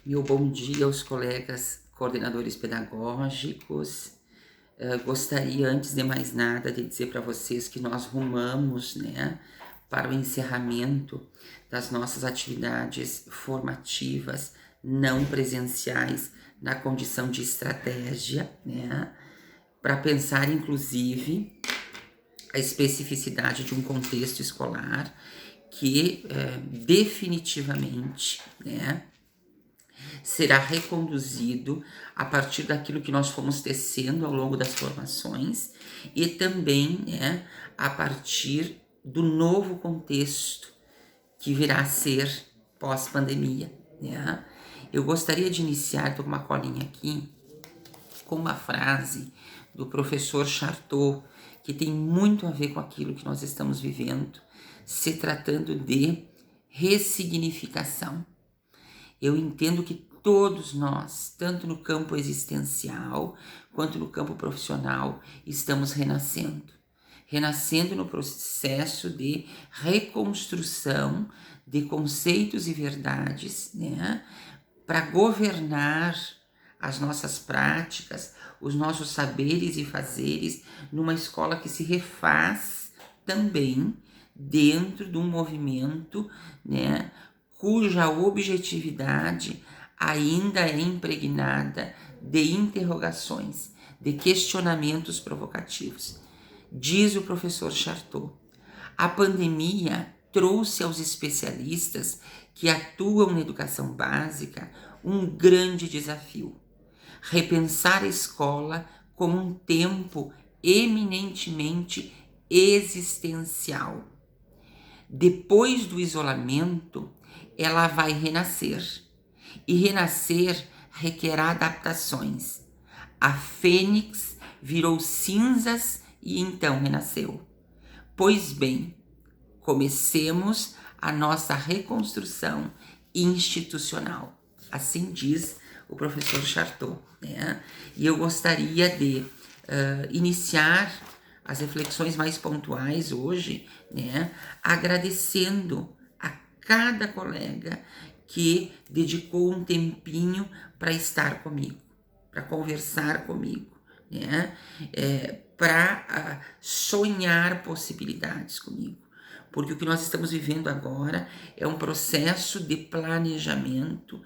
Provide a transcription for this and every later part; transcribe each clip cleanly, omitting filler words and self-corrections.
Meu bom dia aos colegas coordenadores pedagógicos. Gostaria, antes de mais nada, de dizer para vocês que nós rumamos, né, para o encerramento das nossas atividades formativas não presenciais na condição de estratégia, né, para pensar, inclusive, a especificidade de um contexto escolar que definitivamente, né, será reconduzido a partir daquilo que nós fomos tecendo ao longo das formações e também, né, a partir do novo contexto que virá a ser pós-pandemia, né? Eu gostaria de iniciar, tô com uma colinha aqui, com uma frase do professor Chartot, que tem muito a ver com aquilo que nós estamos vivendo, se tratando de ressignificação. Eu entendo que todos nós, tanto no campo existencial quanto no campo profissional, estamos renascendo. Renascendo no processo de reconstrução de conceitos e verdades, né, para governar as nossas práticas, os nossos saberes e fazeres numa escola que se refaz também dentro de um movimento, né, cuja objetividade ainda é impregnada de interrogações, de questionamentos provocativos. Diz o professor Chartot, a pandemia trouxe aos especialistas que atuam na educação básica um grande desafio: repensar a escola como um tempo eminentemente existencial. Depois do isolamento, ela vai renascer. E renascer requer adaptações. A fênix virou cinzas e então renasceu. Pois bem, comecemos a nossa reconstrução institucional. Assim diz o professor Chartot, né? E eu gostaria de iniciar as reflexões mais pontuais hoje, né, agradecendo a cada colega que dedicou um tempinho para estar comigo, para conversar comigo, né, para sonhar possibilidades comigo. Porque o que nós estamos vivendo agora é um processo de planejamento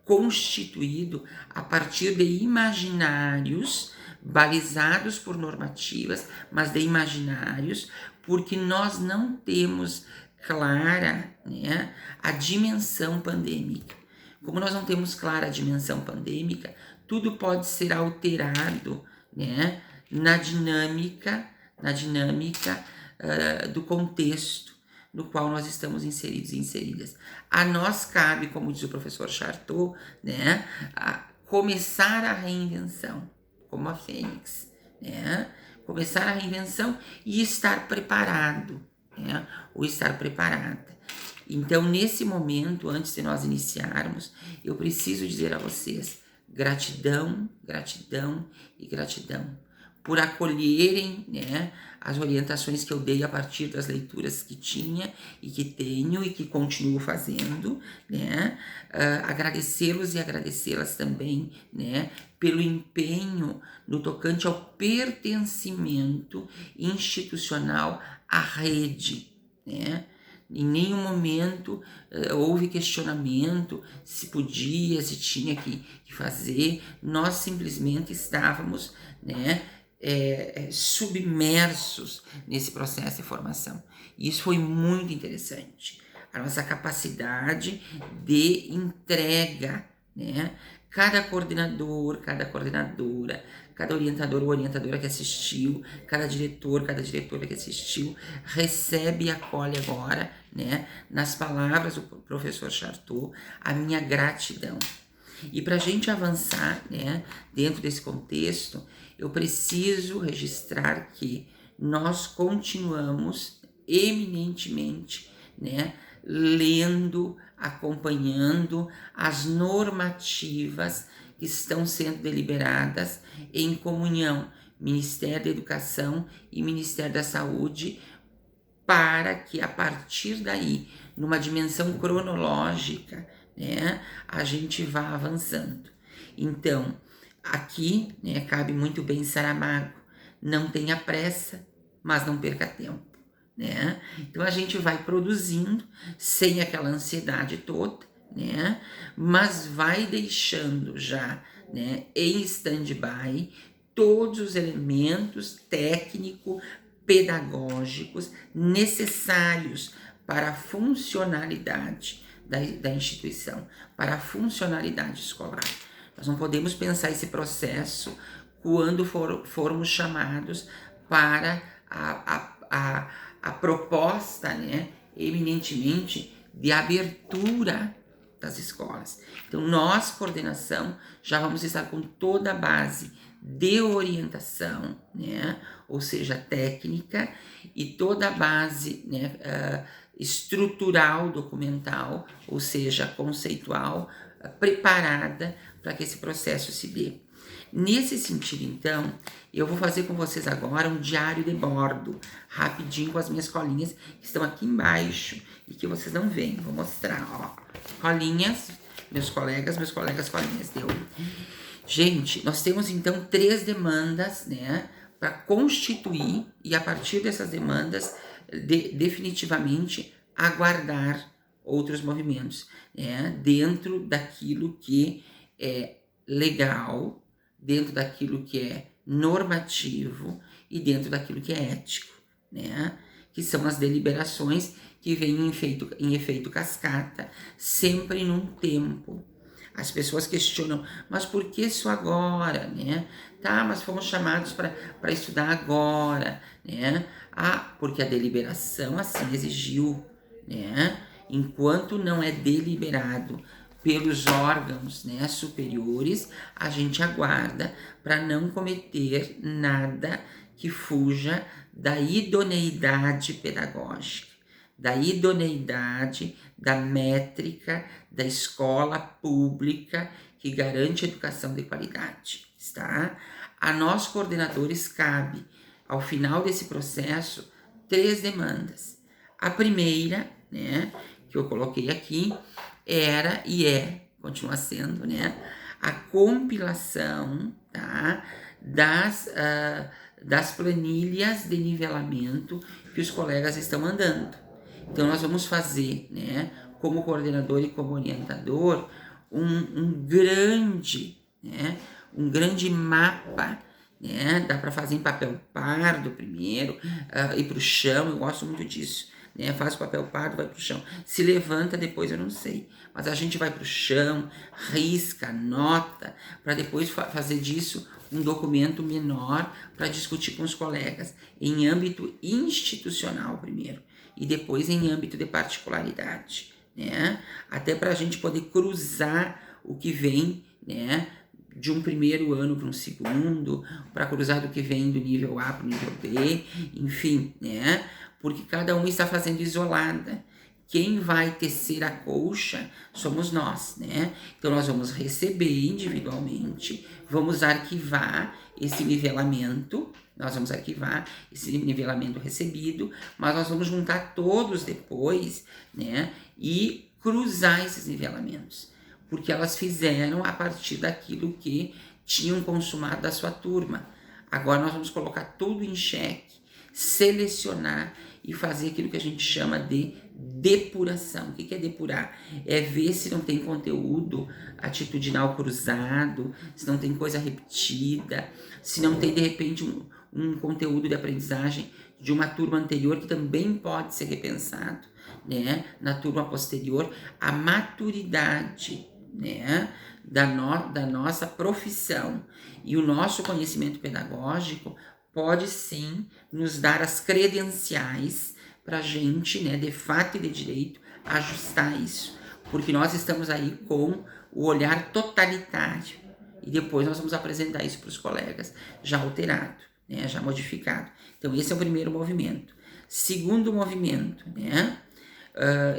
constituído a partir de imaginários balizados por normativas, mas de imaginários, porque nós não temos clara, né, a dimensão pandêmica. Como nós não temos clara a dimensão pandêmica, tudo pode ser alterado, né, na dinâmica do contexto no qual nós estamos inseridos e inseridas. A nós cabe, como diz o professor Chartot, né, a começar a reinvenção, como a fênix, né? Começar a reinvenção e estar preparado, né? Ou estar preparada. Então, nesse momento, antes de nós iniciarmos, eu preciso dizer a vocês gratidão, gratidão e gratidão por acolherem, né, as orientações que eu dei a partir das leituras que tinha e que tenho e que continuo fazendo, né, agradecê-los e agradecê-las também, né, pelo empenho no tocante ao pertencimento institucional à rede, né. Em nenhum momento houve questionamento se podia, se tinha que fazer. Nós simplesmente estávamos, né, submersos nesse processo de formação. E isso foi muito interessante. A nossa capacidade de entrega, né? Cada coordenador, cada coordenadora, cada orientador ou orientadora que assistiu, cada diretor, cada diretora que assistiu, recebe e acolhe agora, né, nas palavras do professor Chartot, a minha gratidão. E para a gente avançar, né, dentro desse contexto, eu preciso registrar que nós continuamos eminentemente, né, lendo, acompanhando as normativas que estão sendo deliberadas em comunhão, Ministério da Educação e Ministério da Saúde, para que a partir daí, numa dimensão cronológica, né, a gente vá avançando. Então, aqui, né, cabe muito bem Saramago, não tenha pressa, mas não perca tempo, né? Então a gente vai produzindo sem aquela ansiedade toda, né? Mas vai deixando já, né, em stand-by todos os elementos técnico-pedagógicos necessários para a funcionalidade da instituição, para a funcionalidade escolar. Nós não podemos pensar esse processo quando formos chamados para a proposta, né, eminentemente de abertura das escolas. Então, nós, coordenação, já vamos estar com toda a base de orientação, né, ou seja, técnica, e toda a base, né, estrutural, documental, ou seja, conceitual, preparada para que esse processo se dê. Nesse sentido, então, eu vou fazer com vocês agora um diário de bordo, rapidinho, com as minhas colinhas que estão aqui embaixo e que vocês não veem. Vou mostrar, ó. Colinhas, meus colegas, colinhas. Deu. Gente, nós temos então 3 demandas, né, para constituir e a partir dessas demandas, definitivamente aguardar outros movimentos, né, dentro daquilo que é legal, dentro daquilo que é normativo e dentro daquilo que é ético, né? Que são as deliberações que vêm em efeito cascata, sempre num tempo. As pessoas questionam, mas por que isso agora, né? Tá, mas fomos chamados para estudar agora, né? Ah, porque a deliberação assim exigiu, né? Enquanto não é deliberado pelos órgãos, né, superiores, a gente aguarda para não cometer nada que fuja da idoneidade pedagógica, da idoneidade da métrica da escola pública que garante educação de qualidade, tá? A nós, coordenadores, cabe, ao final desse processo, 3 demandas. A primeira, né, que eu coloquei aqui, era e continua sendo, né, a compilação, tá, das planilhas de nivelamento que os colegas estão mandando. Então, nós vamos fazer, né, como coordenador e como orientador, um grande mapa, né, dá para fazer em papel pardo primeiro, ir para o chão, eu gosto muito disso, né, faz o papel pardo, vai para o chão, se levanta depois eu não sei, mas a gente vai para o chão, risca, anota, para depois fazer disso um documento menor para discutir com os colegas, em âmbito institucional primeiro, e depois em âmbito de particularidade, né, até para a gente poder cruzar o que vem, né, de um primeiro ano para um segundo, para cruzar do que vem do nível A para o nível B, enfim, né? Porque cada um está fazendo isolada. Quem vai tecer a colcha somos nós, né? Então, nós vamos receber individualmente, vamos arquivar esse nivelamento, recebido, mas nós vamos juntar todos depois, né? E cruzar esses nivelamentos, porque elas fizeram a partir daquilo que tinham consumado da sua turma. Agora nós vamos colocar tudo em xeque, selecionar e fazer aquilo que a gente chama de depuração. O que é depurar? É ver se não tem conteúdo atitudinal cruzado, se não tem coisa repetida, se não tem, de repente, um conteúdo de aprendizagem de uma turma anterior que também pode ser repensado, né, na turma posterior. A maturidade, né, da nossa profissão e o nosso conhecimento pedagógico pode sim nos dar as credenciais para a gente, né, de fato e de direito, ajustar isso, porque nós estamos aí com o olhar totalitário e depois nós vamos apresentar isso para os colegas já alterado, né, já modificado. Então esse é o primeiro movimento. Segundo movimento, né,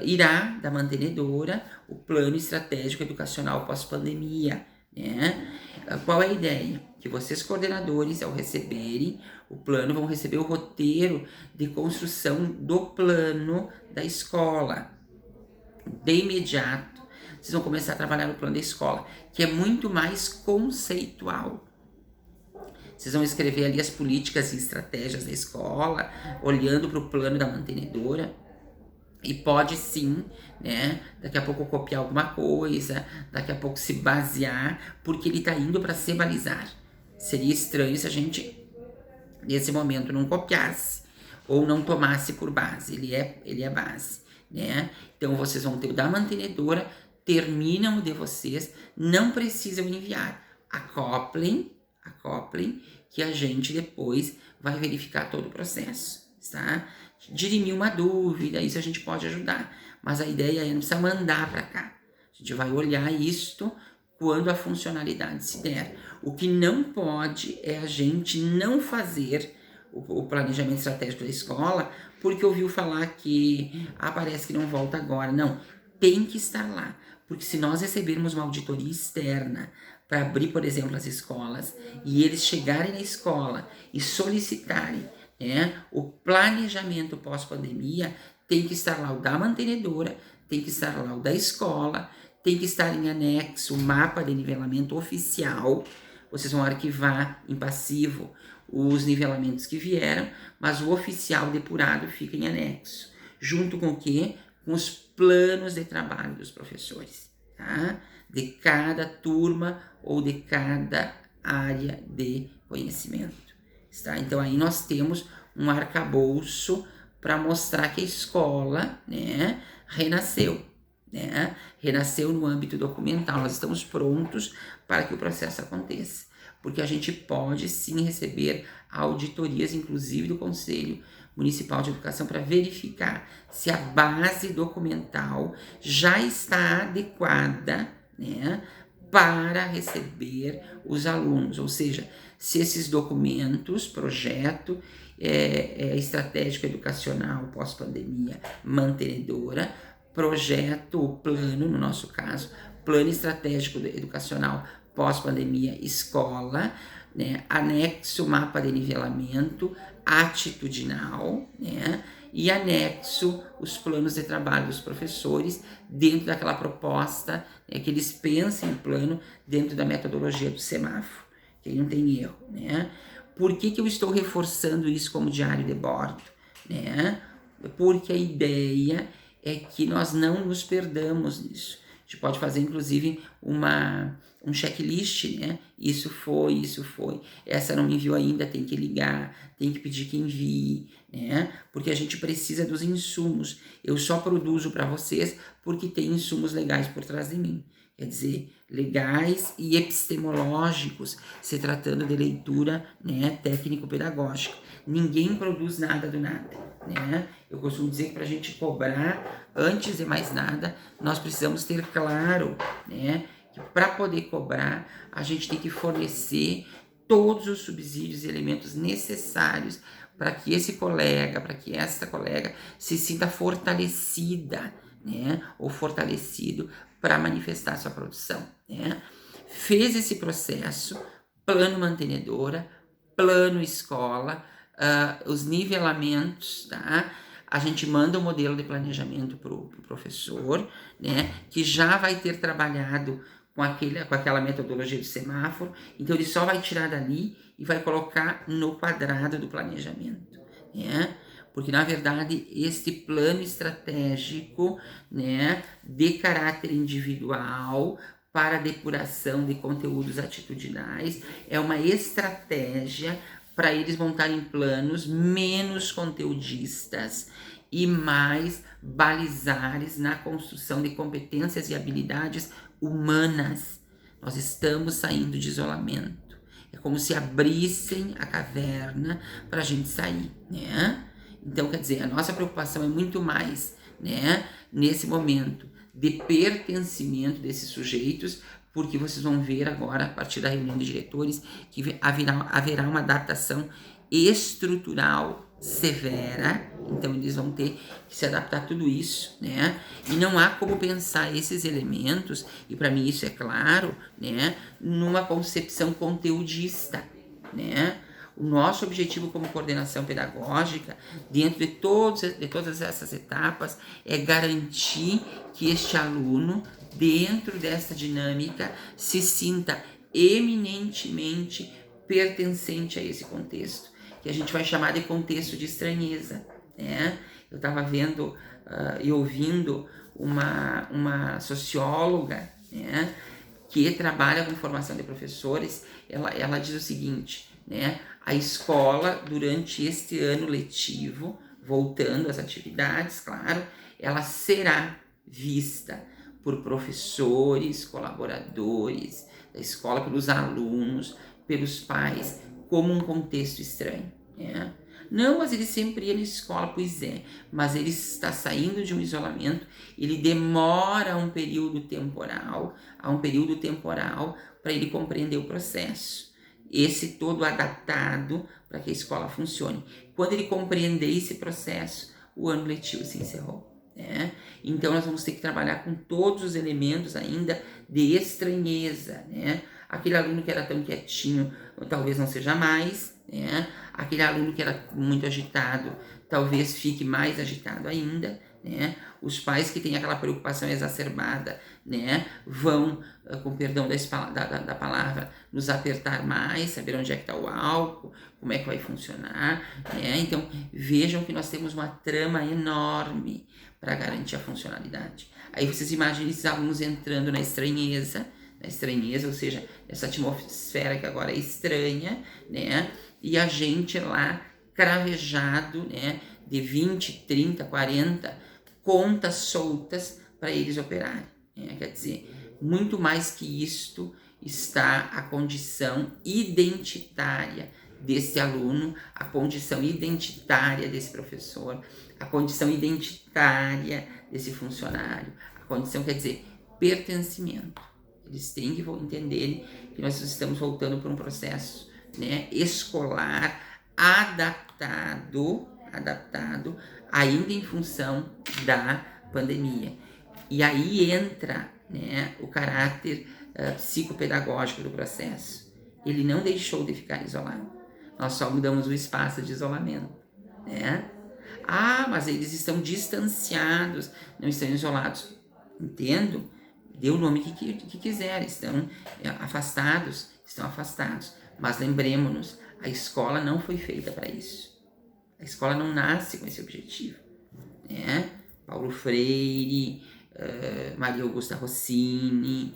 irá da mantenedora o plano estratégico educacional pós-pandemia, né? Qual é a ideia? Que vocês, coordenadores, ao receberem o plano, vão receber o roteiro de construção do plano da escola. De imediato, vocês vão começar a trabalhar no plano da escola, que é muito mais conceitual. Vocês vão escrever ali as políticas e estratégias da escola, olhando para o plano da mantenedora. E pode sim, né, daqui a pouco copiar alguma coisa, daqui a pouco se basear, porque ele está indo para se balizar. Seria estranho se a gente, nesse momento, não copiasse ou não tomasse por base. Ele é base, né? Então, vocês vão ter o da mantenedora, terminam o de vocês, não precisam enviar. Acoplem, que a gente depois vai verificar todo o processo, tá? Dirimir uma dúvida, isso a gente pode ajudar. Mas a ideia é não precisa mandar para cá. A gente vai olhar isto quando a funcionalidade se der. O que não pode é a gente não fazer o planejamento estratégico da escola porque ouviu falar que parece que não volta agora. Não, tem que estar lá. Porque se nós recebermos uma auditoria externa para abrir, por exemplo, as escolas, e eles chegarem na escola e solicitarem, né, o planejamento pós-pandemia, tem que estar lá o da mantenedora, tem que estar lá o da escola, tem que estar em anexo o mapa de nivelamento oficial. Vocês vão arquivar em passivo os nivelamentos que vieram, mas o oficial depurado fica em anexo. Junto com o quê? Com os planos de trabalho dos professores, tá? De cada turma ou de cada área de conhecimento. Tá? Então aí nós temos um arcabouço para mostrar que a escola, né, renasceu, né? Renasceu no âmbito documental. Nós estamos prontos para que o processo aconteça, porque a gente pode sim receber auditorias, inclusive do Conselho Municipal de Educação, para verificar se a base documental já está adequada, né, para receber os alunos, ou seja, se esses documentos, projeto estratégico educacional pós-pandemia mantenedora, projeto, plano, no nosso caso, plano estratégico educacional pós-pandemia escola, né, anexo mapa de nivelamento atitudinal, né, e anexo os planos de trabalho dos professores dentro daquela proposta, né, que eles pensem o plano dentro da metodologia do semáforo, que aí não tem erro, né? Por que eu estou reforçando isso como diário de bordo, né? Porque a ideia é que nós não nos perdamos nisso. A gente pode fazer, inclusive, um checklist, né? Isso foi. Essa não me enviou ainda, tem que ligar, tem que pedir que envie, né? Porque a gente precisa dos insumos. Eu só produzo para vocês porque tem insumos legais por trás de mim. Quer dizer, legais e epistemológicos, se tratando de leitura, né, técnico-pedagógica. Ninguém produz nada do nada, né? Eu costumo dizer que para a gente cobrar, antes de mais nada, nós precisamos ter claro, né, que para poder cobrar, a gente tem que fornecer todos os subsídios e elementos necessários para que esse colega, para que esta colega se sinta fortalecida, né, ou fortalecido para manifestar sua produção, né? Fez esse processo, plano mantenedora, plano escola, os nivelamentos, tá? A gente manda o modelo de planejamento para o professor, né, que já vai ter trabalhado com aquela metodologia do semáforo, então ele só vai tirar dali e vai colocar no quadrado do planejamento, né? Porque, na verdade, este plano estratégico, né, de caráter individual para depuração de conteúdos atitudinais é uma estratégia para eles montarem planos menos conteudistas e mais balizares na construção de competências e habilidades humanas. Nós estamos saindo de isolamento. É como se abrissem a caverna para a gente sair, né? Então, quer dizer, a nossa preocupação é muito mais, né, nesse momento de pertencimento desses sujeitos, porque vocês vão ver agora, a partir da reunião de diretores, que haverá uma adaptação estrutural severa, então eles vão ter que se adaptar a tudo isso, né? E não há como pensar esses elementos, e para mim isso é claro, né, numa concepção conteudista, né? O nosso objetivo como coordenação pedagógica, dentro de todas essas etapas, é garantir que este aluno dentro dessa dinâmica, se sinta eminentemente pertencente a esse contexto, que a gente vai chamar de contexto de estranheza, né? Eu estava vendo e ouvindo uma socióloga, né, que trabalha com formação de professores. Ela diz o seguinte, né, a escola, durante este ano letivo, voltando às atividades, claro, ela será vista por professores, colaboradores da escola, pelos alunos, pelos pais, como um contexto estranho, né? Não, mas ele sempre ia na escola, pois é, mas ele está saindo de um isolamento, ele demora um período temporal, para ele compreender o processo, esse todo adaptado para que a escola funcione. Quando ele compreender esse processo, o ano letivo se encerrou. Né? Então nós vamos ter que trabalhar com todos os elementos ainda de estranheza, né? Aquele aluno que era tão quietinho, talvez não seja mais, né? Aquele aluno que era muito agitado, talvez fique mais agitado ainda, né? Os pais que têm aquela preocupação exacerbada, né, vão, com perdão da palavra, nos apertar mais, saber onde é que está o álcool, como é que vai funcionar, né? Então vejam que nós temos uma trama enorme para garantir a funcionalidade. Aí vocês imaginem esses alunos entrando na estranheza, ou seja, essa atmosfera que agora é estranha, né? E a gente lá cravejado, né, de 20, 30, 40 contas soltas para eles operarem. Né? Quer dizer, muito mais que isto está a condição identitária desse aluno, a condição identitária desse professor, a condição identitária desse funcionário, a condição, quer dizer, pertencimento. Eles têm que entender que nós estamos voltando para um processo, né, escolar adaptado, ainda em função da pandemia. E aí entra, né, o caráter psicopedagógico do processo. Ele não deixou de ficar isolado. Nós só mudamos o espaço de isolamento, né? Ah, mas eles estão distanciados, não estão isolados. Entendo? Dê o nome que quiser, estão afastados. Mas lembremos-nos, a escola não foi feita para isso. A escola não nasce com esse objetivo, né? Paulo Freire, Maria Augusta Rossini,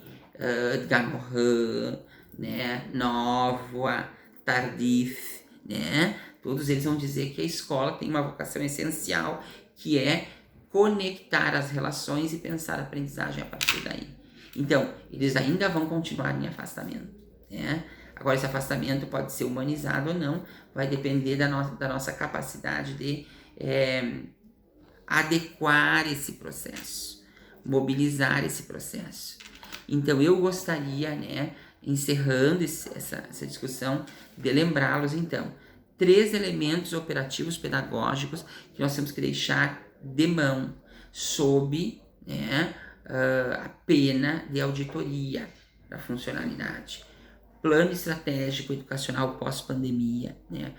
Edgar Morin, né? Novoa, Tardif, né? Todos eles vão dizer que a escola tem uma vocação essencial, que é conectar as relações e pensar a aprendizagem a partir daí. Então, eles ainda vão continuar em afastamento, né? Agora, esse afastamento pode ser humanizado ou não, vai depender da nossa capacidade de adequar esse processo, mobilizar esse processo. Então, eu gostaria, né, encerrando essa discussão, de lembrá-los, então, 3 elementos operativos pedagógicos que nós temos que deixar de mão, sob, né, a pena de auditoria da funcionalidade. Plano estratégico educacional pós-pandemia, né,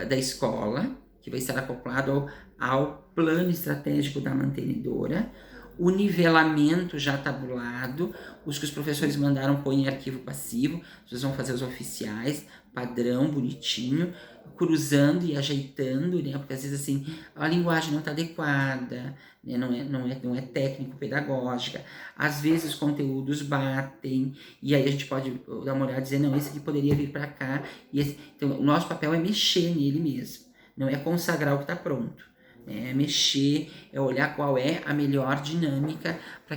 da escola, que vai estar acoplado ao plano estratégico da mantenedora, o nivelamento já tabulado, os que os professores mandaram põem em arquivo passivo, vocês vão fazer os oficiais, padrão, bonitinho, cruzando e ajeitando, né, porque às vezes assim, a linguagem não está adequada, né, não é técnico-pedagógica, às vezes os conteúdos batem, e aí a gente pode dar uma olhada e dizer, não, esse aqui poderia vir para cá, então o nosso papel é mexer nele mesmo, não é consagrar o que está pronto. É mexer, é olhar qual é a melhor dinâmica para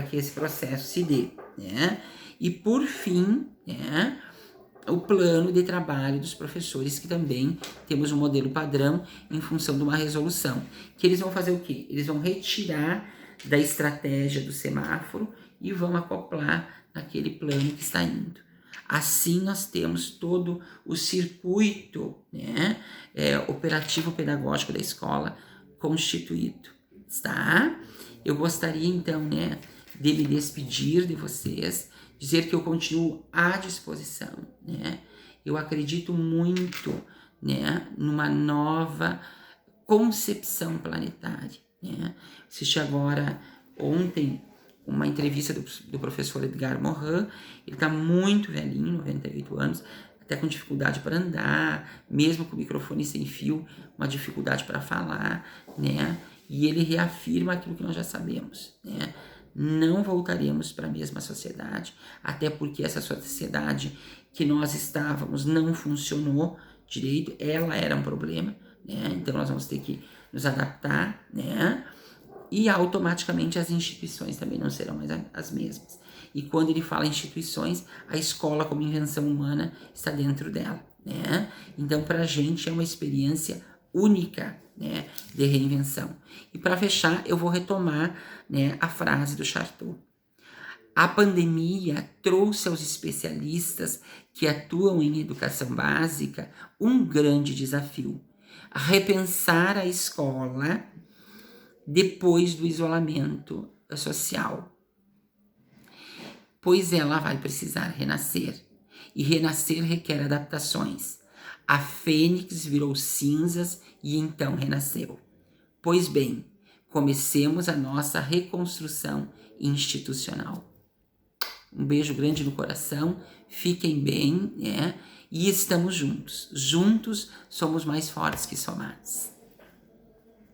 que esse processo se dê, né? E por fim, né, o plano de trabalho dos professores, que também temos um modelo padrão em função de uma resolução, que eles vão fazer o quê? Eles vão retirar da estratégia do semáforo e vão acoplar naquele plano que está indo. Assim nós temos todo o circuito, né, operativo pedagógico da escola constituído, tá? Eu gostaria então, né, de me despedir de vocês, dizer que eu continuo à disposição, né? Eu acredito muito, né, numa nova concepção planetária, né? Assisti agora ontem uma entrevista do professor Edgar Morin. Ele está muito velhinho, 98 anos, até com dificuldade para andar, mesmo com o microfone sem fio, uma dificuldade para falar, né? E ele reafirma aquilo que nós já sabemos, né? Não voltaremos para a mesma sociedade, até porque essa sociedade que nós estávamos não funcionou direito, ela era um problema, né? Então nós vamos ter que nos adaptar, né? E automaticamente as instituições também não serão mais as mesmas. E quando ele fala instituições, a escola como invenção humana está dentro dela, né? Então, para a gente é uma experiência única, né, de reinvenção. E para fechar, eu vou retomar, né, a frase do Chartot. A pandemia trouxe aos especialistas que atuam em educação básica um grande desafio: repensar a escola depois do isolamento social, pois ela vai precisar renascer, e renascer requer adaptações. A fênix virou cinzas e então renasceu. Pois bem, comecemos a nossa reconstrução institucional. Um beijo grande no coração, fiquem bem, né? E estamos juntos. Juntos somos mais fortes que somados.